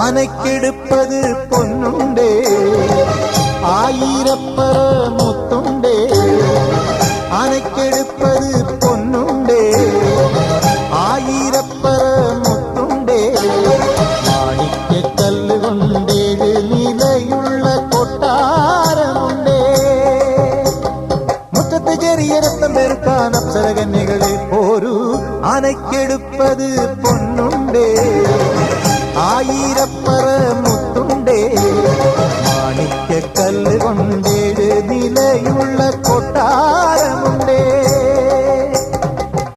അനക്കെടുപ്പത് പൊന്നുണ്ടേ ആയിരപ്പറ മുത്തുണ്ടേ അനക്കെടുപ്പത് പൊന്നുണ്ടേ ആയിരപ്പറ മുത്തുണ്ടേ മാണിക്യക്കല്ല് കൊണ്ടേഴ് നിലയുള്ള കൊട്ടാരമുണ്ടേ മുറ്റത്ത് ചെറിയ രക്തം പെരുക്കാൻ അപ്സരകന്യകളെ പോരൂ അനക്കെടുപ്പത് പൊന്നുണ്ടേ ആയിരപ്പറ